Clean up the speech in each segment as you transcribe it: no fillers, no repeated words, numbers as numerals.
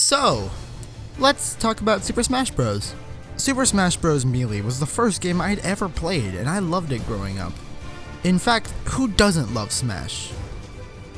So, let's talk about Super Smash Bros. Super Smash Bros. Melee was the first game I'd ever played, and I loved it growing up. In fact, who doesn't love Smash?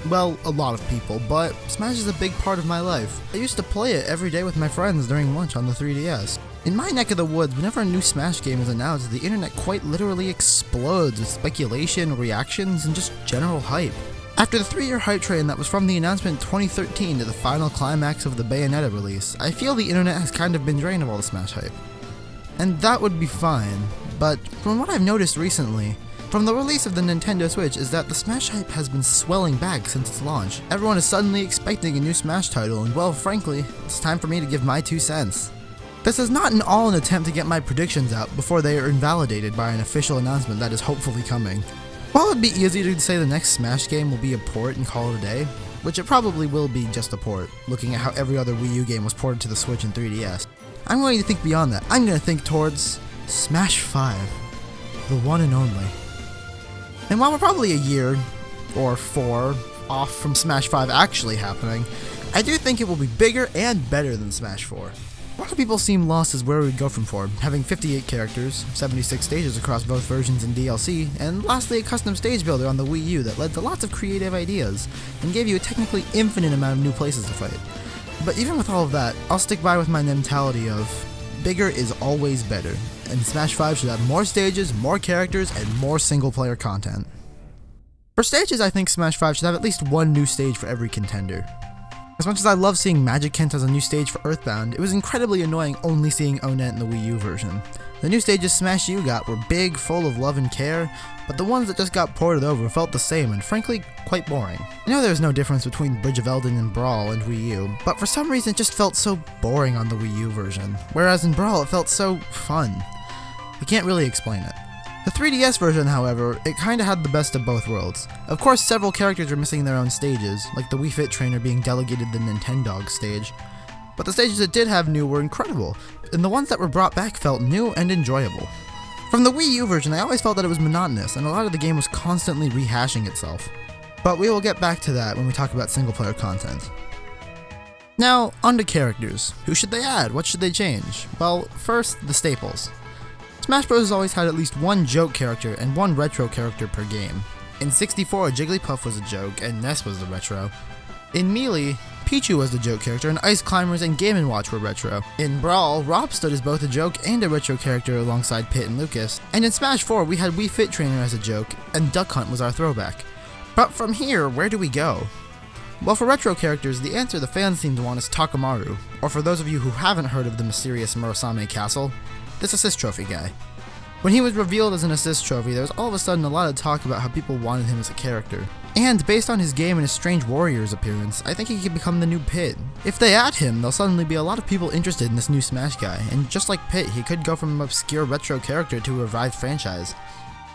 Well, a lot of people, but Smash is a big part of my life. I used to play it every day with my friends during lunch on the 3DS. In my neck of the woods, whenever a new Smash game is announced, the internet quite literally explodes with speculation, reactions, and just general hype. After the 3-year hype train that was from the announcement in 2013 to the final climax of the Bayonetta release, I feel the internet has kind of been drained of all the Smash hype. And that would be fine, but from what I've noticed recently, from the release of the Nintendo Switch, is that the Smash hype has been swelling back since its launch. Everyone is suddenly expecting a new Smash title, and well, frankly, it's time for me to give my 2 cents. This is not at all an attempt to get my predictions out before they are invalidated by an official announcement that is hopefully coming. While it would be easy to say the next Smash game will be a port and call it a day, which it probably will be just a port, looking at how every other Wii U game was ported to the Switch and 3DS, I'm going to think beyond that. I'm going to think towards Smash 5, the one and only. And while we're probably a year or 4 off from Smash 5 actually happening, I do think it will be bigger and better than Smash 4. A lot of people seem lost as where we would go from 4, having 58 characters, 76 stages across both versions and DLC, and lastly a custom stage builder on the Wii U that led to lots of creative ideas, and gave you a technically infinite amount of new places to fight. But even with all of that, I'll stick by with my mentality of bigger is always better, and Smash 5 should have more stages, more characters, and more single-player content. For stages, I think Smash 5 should have at least one new stage for every contender. As much as I love seeing Magic Kent as a new stage for Earthbound, it was incredibly annoying only seeing Onet in the Wii U version. The new stages Smash U got were big, full of love and care, but the ones that just got ported over felt the same and frankly quite boring. I know there's no difference between Bridge of Elden and Brawl and Wii U, but for some reason it just felt so boring on the Wii U version, whereas in Brawl it felt so fun. I can't really explain it. The 3DS version, however, it kinda had the best of both worlds. Of course, several characters were missing their own stages, like the Wii Fit trainer being delegated the Nintendog stage, but the stages it did have new were incredible, and the ones that were brought back felt new and enjoyable. From the Wii U version, I always felt that it was monotonous, and a lot of the game was constantly rehashing itself. But we will get back to that when we talk about single-player content. Now, on to characters. Who should they add? What should they change? Well, first, the staples. Smash Bros. Has always had at least one joke character and one retro character per game. In 64, Jigglypuff was a joke, and Ness was the retro. In Melee, Pichu was the joke character, and Ice Climbers and Game & Watch were retro. In Brawl, Rop stood as both a joke and a retro character alongside Pit and Lucas. And in Smash 4, we had Wii Fit Trainer as a joke, and Duck Hunt was our throwback. But from here, where do we go? Well, for retro characters, the answer the fans seem to want is Takamaru, or for those of you who haven't heard of the mysterious Murasame Castle, this assist trophy guy. When he was revealed as an assist trophy, there was all of a sudden a lot of talk about how people wanted him as a character. And based on his game and his Strange Warriors appearance, I think he could become the new Pit. If they add him, there'll suddenly be a lot of people interested in this new Smash guy, and just like Pit, he could go from an obscure retro character to a revived franchise.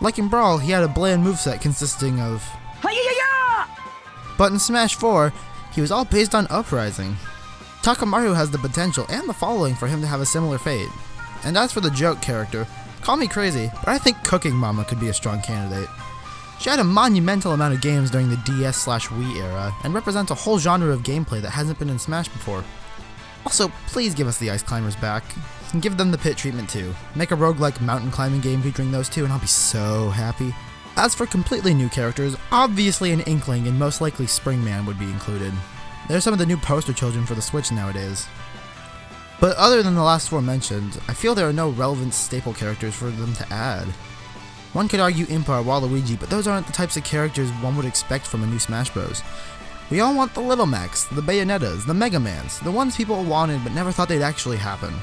Like in Brawl, he had a bland moveset consisting of but in Smash 4, he was all based on Uprising. Takamaru has the potential and the following for him to have a similar fate. And as for the joke character, call me crazy, but I think Cooking Mama could be a strong candidate. She had a monumental amount of games during the DS/Wii era, and represents a whole genre of gameplay that hasn't been in Smash before. Also, please give us the Ice Climbers back, and give them the Pit treatment too. Make a roguelike mountain climbing game featuring those two and I'll be so happy. As for completely new characters, obviously an Inkling and most likely Springman would be included. They're some of the new poster children for the Switch nowadays. But other than the last 4 mentioned, I feel there are no relevant staple characters for them to add. One could argue Impa or Waluigi, but those aren't the types of characters one would expect from a new Smash Bros. We all want the Little Macs, the Bayonettas, the Mega Mans, the ones people wanted but never thought they'd actually happen.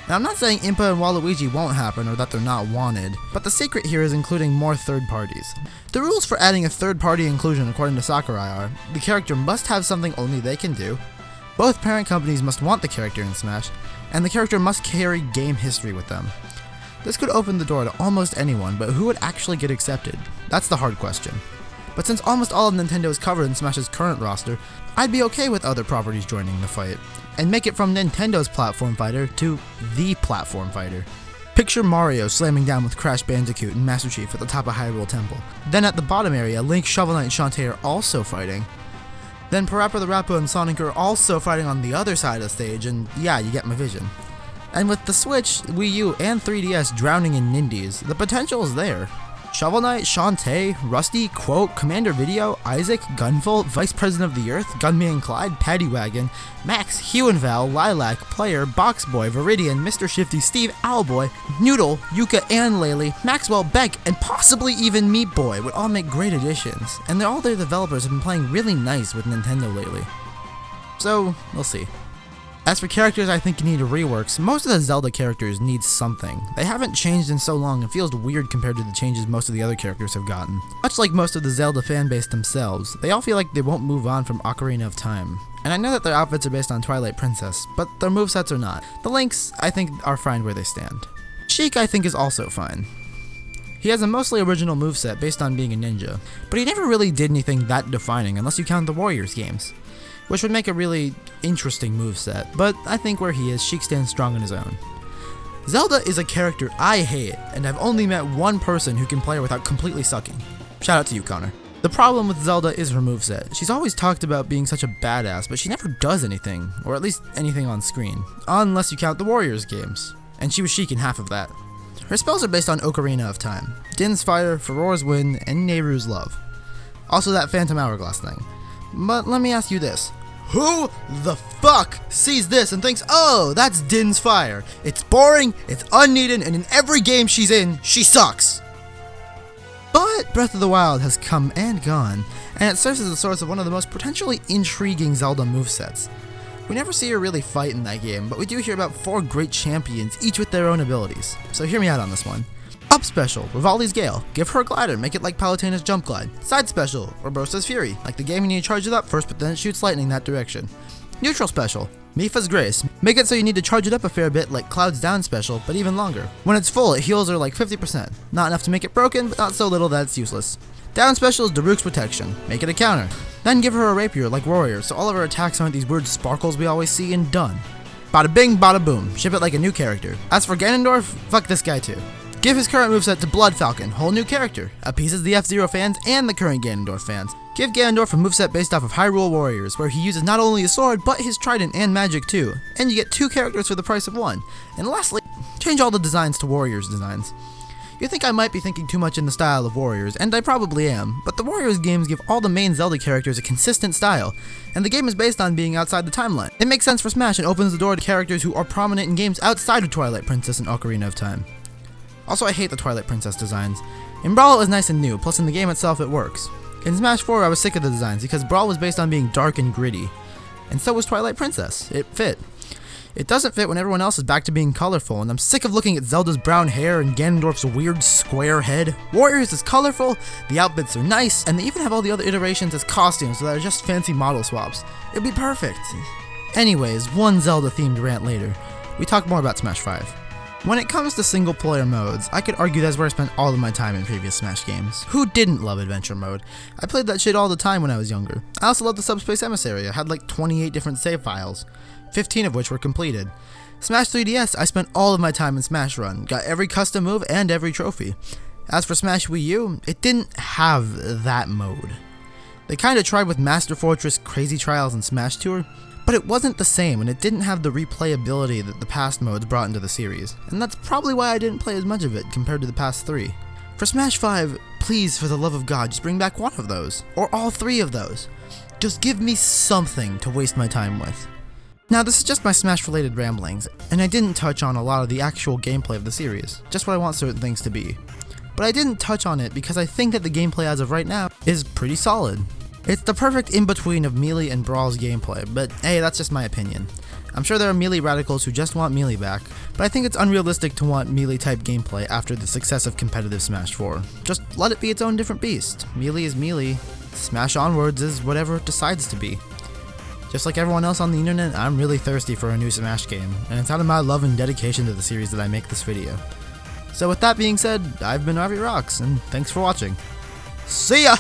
Now I'm not saying Impa and Waluigi won't happen or that they're not wanted, but the secret here is including more third parties. The rules for adding a third party inclusion according to Sakurai are, the character must have something only they can do, both parent companies must want the character in Smash, and the character must carry game history with them. This could open the door to almost anyone, but who would actually get accepted? That's the hard question. But since almost all of Nintendo is covered in Smash's current roster, I'd be okay with other properties joining the fight, and make it from Nintendo's platform fighter to the platform fighter. Picture Mario slamming down with Crash Bandicoot and Master Chief at the top of Hyrule Temple. Then at the bottom area, Link, Shovel Knight, and Shantae are also fighting. Then Parappa the Rappa and Sonic are also fighting on the other side of the stage, and yeah, you get my vision. And with the Switch, Wii U, and 3DS drowning in Nindies, the potential is there. Shovel Knight, Shantae, Rusty, Quote, Commander Video, Isaac, Gunvolt, Vice President of the Earth, Gunman Clyde, Paddywagon, Max, Hugh and Val, Lilac, Player, Boxboy, Viridian, Mr. Shifty, Steve, Owlboy, Noodle, Yuka and Laylee, Maxwell, Beck, and possibly even Meat Boy would all make great additions, and all their developers have been playing really nice with Nintendo lately. So, we'll see. As for characters I think need reworks, most of the Zelda characters need something. They haven't changed in so long and feels weird compared to the changes most of the other characters have gotten. Much like most of the Zelda fanbase themselves, they all feel like they won't move on from Ocarina of Time. And I know that their outfits are based on Twilight Princess, but their movesets are not. The Links, I think, are fine where they stand. Sheik, I think, is also fine. He has a mostly original moveset based on being a ninja, but he never really did anything that defining unless you count the Warriors games, which would make a really interesting moveset, but I think where he is, Sheik stands strong on his own. Zelda is a character I hate, and I've only met one person who can play her without completely sucking. Shout out to you, Connor. The problem with Zelda is her moveset. She's always talked about being such a badass, but she never does anything, or at least anything on screen, unless you count the Warriors games, and she was Sheik in half of that. Her spells are based on Ocarina of Time, Din's Fire, Ferora's Wind, and Nehru's Love. Also that Phantom Hourglass thing. But let me ask you this. Who the fuck sees this and thinks, oh, that's Din's Fire? It's boring, it's unneeded, and in every game she's in, she sucks. But Breath of the Wild has come and gone, and it serves as the source of one of the most potentially intriguing Zelda movesets. We never see her really fight in that game, but we do hear about 4 great champions, each with their own abilities. So hear me out on this one. Up Special, Rivali's Gale. Give her a glider, make it like Palutena's Jump Glide. Side Special, Urbosa's Fury. Like the game, you need to charge it up first, but then it shoots lightning that direction. Neutral Special, Mipha's Grace. Make it so you need to charge it up a fair bit like Cloud's Down Special, but even longer. When it's full, it heals her like 50%. Not enough to make it broken, but not so little that it's useless. Down Special is Daruk's Protection. Make it a counter. Then give her a rapier like Warrior, so all of her attacks aren't these weird sparkles we always see, and done. Bada bing, bada boom. Ship it like a new character. As for Ganondorf, fuck this guy too. Give his current moveset to Blood Falcon, whole new character. Appeases the F-Zero fans and the current Ganondorf fans. Give Ganondorf a moveset based off of Hyrule Warriors, where he uses not only his sword, but his trident and magic too. And you get 2 characters for the price of 1. And lastly, change all the designs to Warriors designs. You think I might be thinking too much in the style of Warriors, and I probably am, but the Warriors games give all the main Zelda characters a consistent style, and the game is based on being outside the timeline. It makes sense for Smash and opens the door to characters who are prominent in games outside of Twilight Princess and Ocarina of Time. Also, I hate the Twilight Princess designs. In Brawl it was nice and new, plus in the game itself it works. In Smash 4 I was sick of the designs because Brawl was based on being dark and gritty, and so was Twilight Princess. It fit. It doesn't fit when everyone else is back to being colorful, and I'm sick of looking at Zelda's brown hair and Ganondorf's weird square head. Warriors is colorful, the outfits are nice, and they even have all the other iterations as costumes that are just fancy model swaps. It'd be perfect. Anyways, one Zelda-themed rant later. We talk more about Smash 5. When it comes to single-player modes, I could argue that's where I spent all of my time in previous Smash games. Who didn't love Adventure Mode? I played that shit all the time when I was younger. I also loved the Subspace Emissary. I had like 28 different save files, 15 of which were completed. Smash 3DS, I spent all of my time in Smash Run, got every custom move and every trophy. As for Smash Wii U, it didn't have that mode. They kinda tried with Master Fortress, Crazy Trials, and Smash Tour, but it wasn't the same, and it didn't have the replayability that the past modes brought into the series, and that's probably why I didn't play as much of it compared to the past 3. For Smash 5, please, for the love of God, just bring back one of those, or all 3 of those. Just give me something to waste my time with. Now, this is just my Smash-related ramblings, and I didn't touch on a lot of the actual gameplay of the series, just what I want certain things to be. But I didn't touch on it because I think that the gameplay as of right now is pretty solid. It's the perfect in-between of Melee and Brawl's gameplay, but hey, that's just my opinion. I'm sure there are Melee radicals who just want Melee back, but I think it's unrealistic to want Melee-type gameplay after the success of competitive Smash 4. Just let it be its own different beast. Melee is Melee, Smash Onwards is whatever it decides to be. Just like everyone else on the internet, I'm really thirsty for a new Smash game, and it's out of my love and dedication to the series that I make this video. So with that being said, I've been RVRocks, and thanks for watching. See ya!